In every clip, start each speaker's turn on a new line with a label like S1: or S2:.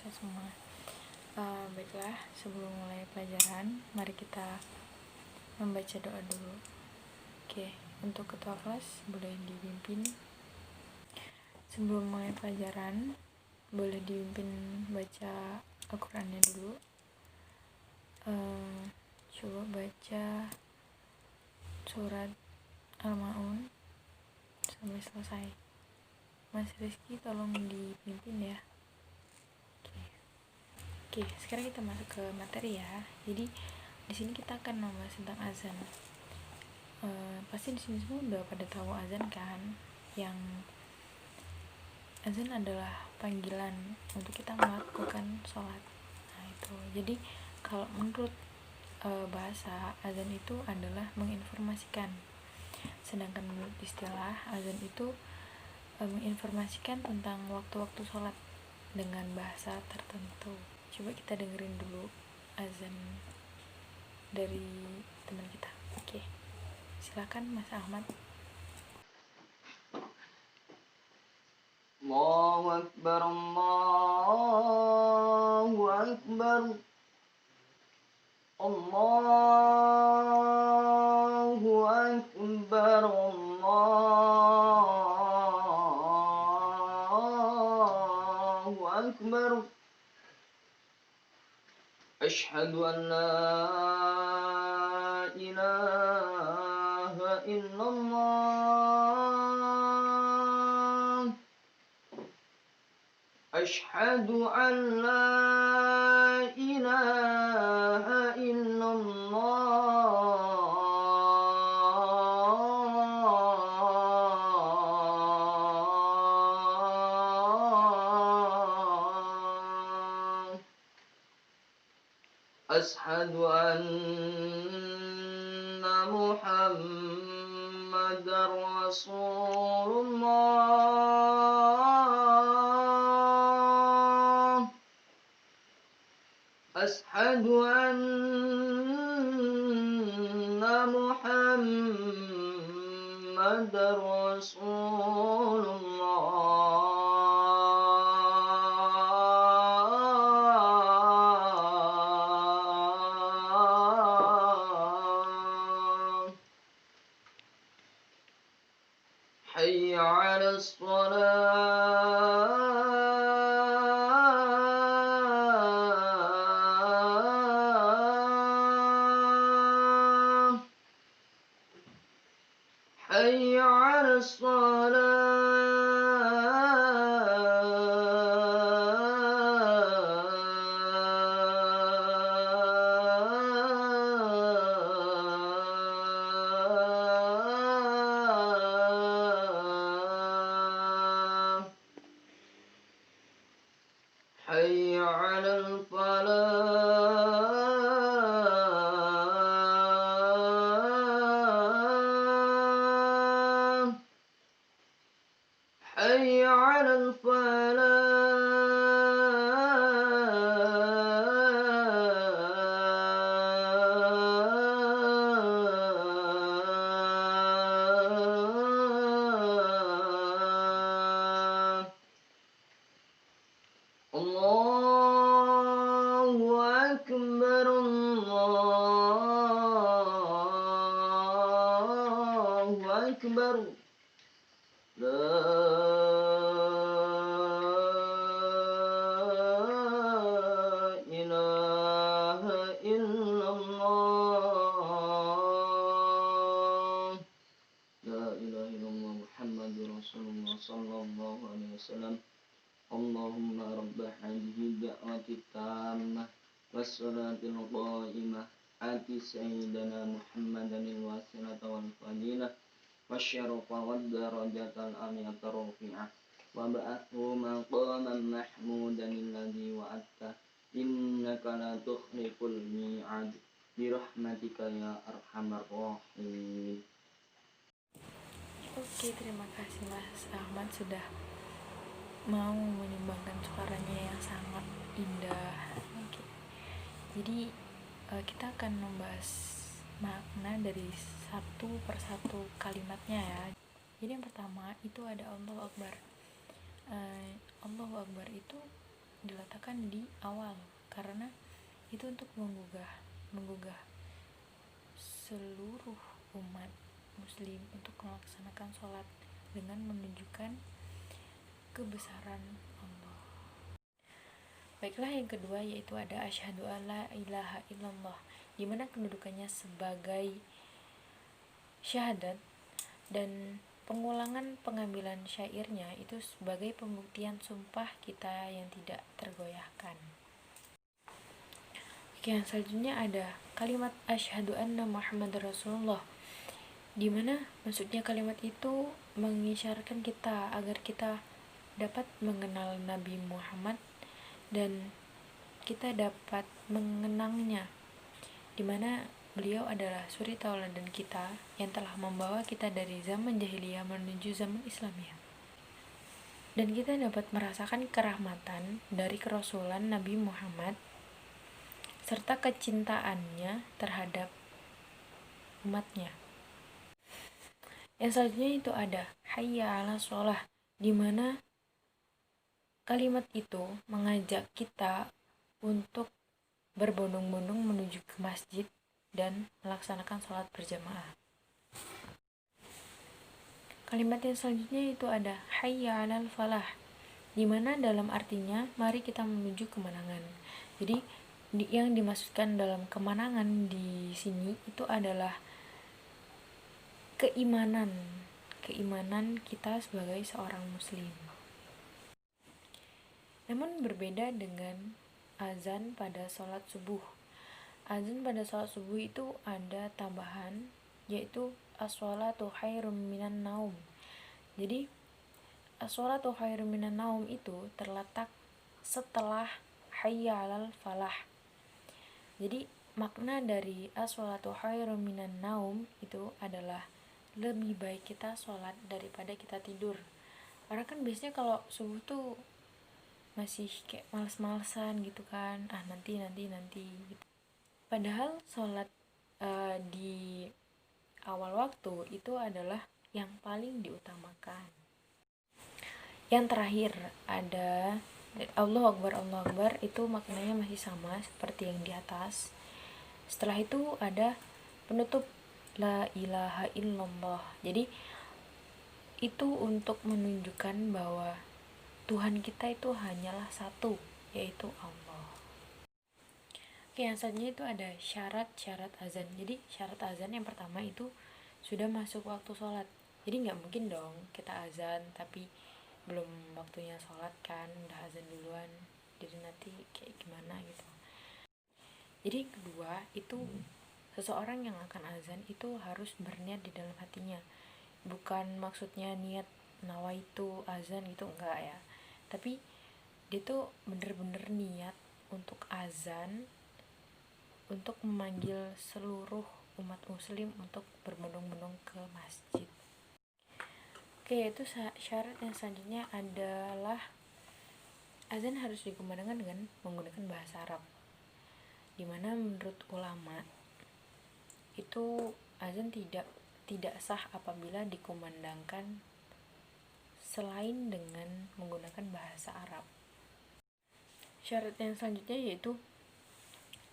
S1: kita semua. Baiklah, sebelum mulai pelajaran, mari kita membaca doa dulu. Oke, untuk ketua kelas boleh dipimpin. Sebelum mulai pelajaran, boleh dipimpin baca Al-Qur'annya dulu. Coba baca surat Al-Ma'un sampai selesai. Mas Rizky tolong dipimpin ya. Oke, sekarang kita masuk ke materi ya. Jadi di sini kita akan membahas tentang azan. Pasti di sini semua udah pada tahu azan kan? Yang azan adalah panggilan untuk kita melakukan sholat. Nah itu. Jadi kalau menurut bahasa, azan itu adalah menginformasikan. Sedangkan menurut istilah, azan itu menginformasikan tentang waktu-waktu sholat dengan bahasa tertentu. Coba kita dengerin dulu azan dari teman kita. Oke, silakan Mas Ahmad.
S2: Allahu Akbar, Allahu Akbar, Allahu Akbar, Allahu Akbar. Asyhadu an la ilaha illallah. Asyhadu an la ilaha illallah. Asyhadu anna Muhammadar Rasulullah. Asyhadu anna Muhammadar Rasulullah. Hayya 'alas shalah. Hayya 'alas shalah. Hayya 'alal falah. Hayya 'alal falah. Allahu Akbar, Allahu Akbar. La ilaha illallah. La ilaha illallah Muhammadur Rasulullah sallallahu alaihi wasallam. Allahumma rabba hadhihi da'wati tammah wassalatil qa'imah ati sayyidina Muhammadanil wasilata wal fadilah wasyarafa wad darajatal aliyata rafi'ah wa ba'athu maqaman mahmudan alladhi wa'atta innaka la tukhliful mi'ad bi rahmatika ya arhamar rahimin.
S1: Oke, terima kasih Mas Ahmad sudah mau menyumbangkan suaranya yang sangat indah. Oke. Jadi kita akan membahas makna dari satu persatu kalimatnya ya. Jadi yang pertama itu ada Allahu Akbar. Allahu Akbar itu diletakkan di awal, karena itu untuk menggugah seluruh umat muslim untuk melaksanakan sholat dengan menunjukkan kebesaran Allah. Baiklah, yang kedua yaitu ada asyhadu alla ilaha illallah, di mana kedudukannya sebagai syahadat dan pengulangan pengambilan syairnya itu sebagai pembuktian sumpah kita yang tidak tergoyahkan. Oke, yang selanjutnya ada kalimat asyhadu anna Muhammadar Rasulullah, di mana maksudnya kalimat itu mengisyaratkan kita agar kita dapat mengenal Nabi Muhammad dan kita dapat mengenangnya, di mana beliau adalah suri tauladan kita yang telah membawa kita dari zaman jahiliyah menuju zaman Islamiyah. Dan kita dapat merasakan kerahmatan dari kerasulan Nabi Muhammad serta kecintaannya terhadap umatnya. Yang selanjutnya itu ada hayya 'alas shalah, di mana kalimat itu mengajak kita untuk berbondong-bondong menuju ke masjid dan melaksanakan sholat berjamaah. Kalimat yang selanjutnya itu ada hayya 'alal falah, di mana dalam artinya mari kita menuju kemenangan. Jadi yang dimaksudkan dalam kemenangan di sini itu adalah keimanan kita sebagai seorang muslim. Namun berbeda dengan azan pada sholat subuh. Azan pada sholat subuh itu ada tambahan, yaitu as-sholatu khairum minan naum. Jadi as-sholatu khairum minan naum itu terletak setelah hayya 'alal falah. Jadi makna dari as-sholatu khairum minan naum itu adalah lebih baik kita sholat daripada kita tidur. Karena kan biasanya kalau subuh tuh masih kayak males-malesan gitu kan, nanti gitu. Padahal sholat di awal waktu itu adalah yang paling diutamakan. Yang terakhir ada Allahu Akbar, itu maknanya masih sama seperti yang di atas. Setelah itu ada penutup la ilaha illallah. Jadi itu untuk menunjukkan bahwa Tuhan kita itu hanyalah satu, yaitu Allah. Oke, yang selanjutnya itu ada syarat-syarat azan. Jadi syarat azan yang pertama itu sudah masuk waktu sholat. Jadi nggak mungkin dong kita azan tapi belum waktunya sholat kan, udah azan duluan, jadi nanti kayak gimana gitu. Jadi kedua itu seseorang yang akan azan itu harus berniat di dalam hatinya, bukan maksudnya niat nawaitu azan gitu, enggak ya, tapi dia tuh bener-bener niat untuk azan, untuk memanggil seluruh umat muslim untuk berbondong-bondong ke masjid. Oke, itu syarat yang selanjutnya adalah azan harus dikumandangkan dengan menggunakan bahasa Arab, dimana menurut ulama itu azan tidak sah apabila dikumandangkan selain dengan menggunakan bahasa Arab. Syarat yang selanjutnya yaitu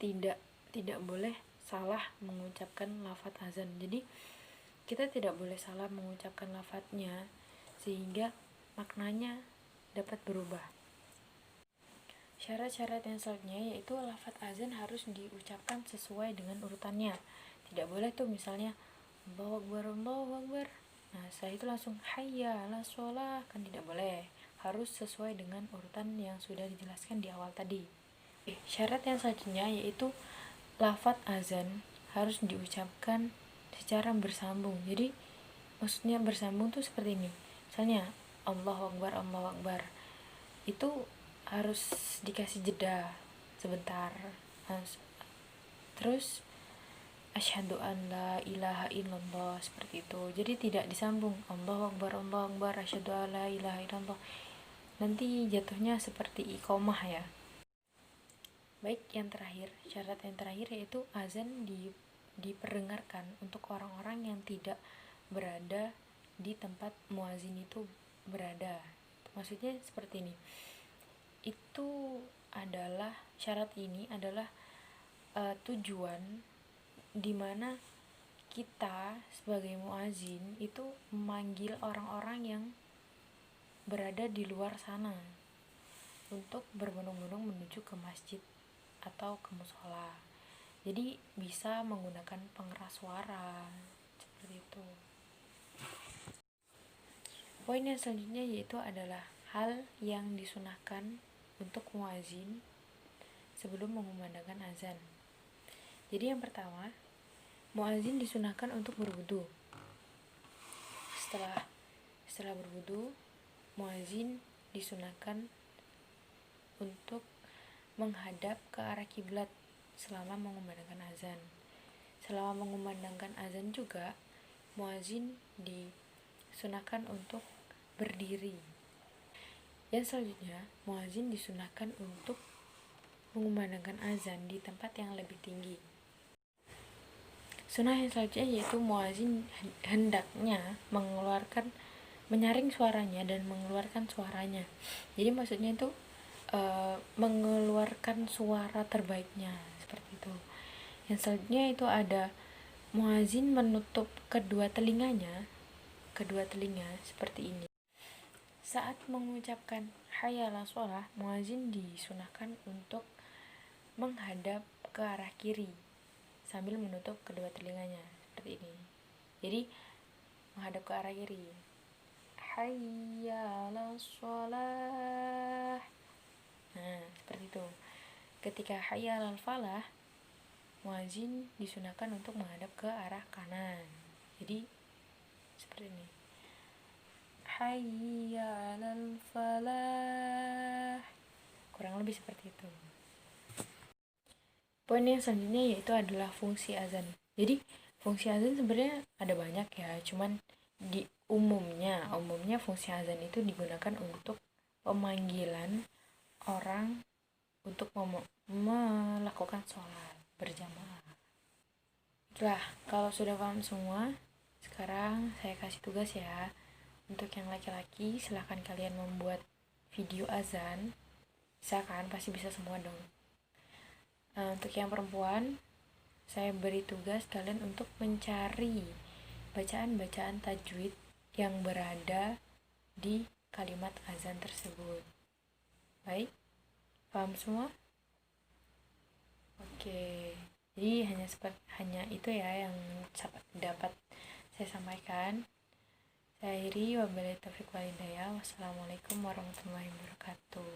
S1: tidak boleh salah mengucapkan lafadz azan. Jadi kita tidak boleh salah mengucapkan lafadznya sehingga maknanya dapat berubah. Syarat-syarat yang selanjutnya yaitu lafadz azan harus diucapkan sesuai dengan urutannya. Tidak boleh tuh misalnya Allahu Akbar, nah setelah itu langsung hayya 'alas shalah, kan tidak boleh. Harus sesuai dengan urutan yang sudah dijelaskan di awal tadi. Syarat yang selanjutnya yaitu lafadz azan harus diucapkan secara bersambung. Jadi maksudnya bersambung tuh seperti ini. Misalnya Allahu Akbar, itu harus dikasih jeda sebentar. Terus asyhadu an la ilaha illallah, seperti itu. Jadi tidak disambung Allahu Akbar, asyhadu an la ilaha illallah. Nanti jatuhnya seperti iqomah ya. Baik, yang terakhir, syarat yang terakhir yaitu azan diperdengarkan untuk orang-orang yang tidak berada di tempat muazin itu berada. Maksudnya seperti ini. itu adalah syarat ini adalah tujuan dimana kita sebagai muazin itu memanggil orang-orang yang berada di luar sana untuk berbondong-bondong menuju ke masjid atau ke musola. Jadi bisa menggunakan pengeras suara seperti itu. Poin yang selanjutnya yaitu adalah hal yang disunahkan untuk muazin sebelum mengumandangkan azan. Jadi yang pertama, muazin disunahkan untuk berwudu. Setelah berwudu, muazin disunahkan untuk menghadap ke arah kiblat selama mengumandangkan azan. Selama mengumandangkan azan juga, muazin disunahkan untuk berdiri. Yang selanjutnya, muazin disunahkan untuk mengumandangkan azan di tempat yang lebih tinggi. Sunnah yang selanjutnya yaitu muazin hendaknya menyaring suaranya dan mengeluarkan suaranya. Jadi maksudnya itu mengeluarkan suara terbaiknya seperti itu. Yang selanjutnya itu ada muazin menutup kedua telinga seperti ini. Saat mengucapkan hayya 'alas shalah, muazin disunahkan untuk menghadap ke arah kiri sambil menutup kedua telinganya seperti ini. Jadi menghadap ke arah kiri. Hayya 'alas shalah. Nah, seperti itu. Ketika hayya 'alal falah, muazin disunahkan untuk menghadap ke arah kanan. Jadi seperti ini. Hayya 'alal falah. Kurang lebih seperti itu. Poin yang selanjutnya yaitu adalah fungsi azan. Jadi fungsi azan sebenarnya ada banyak ya, cuman di umumnya fungsi azan itu digunakan untuk pemanggilan orang untuk melakukan sholat berjamaah. Nah, kalau sudah paham semua, sekarang saya kasih tugas ya. Untuk yang laki-laki, silahkan kalian membuat video azan. Bisa kan? Pasti bisa semua dong. Untuk yang perempuan, saya beri tugas kalian untuk mencari bacaan-bacaan tajwid yang berada di kalimat azan tersebut. Baik, paham semua? Oke, jadi hanya itu ya yang dapat saya sampaikan. Saya akhiri, wabillahi taufiq wal hidayah. Wassalamualaikum warahmatullahi wabarakatuh.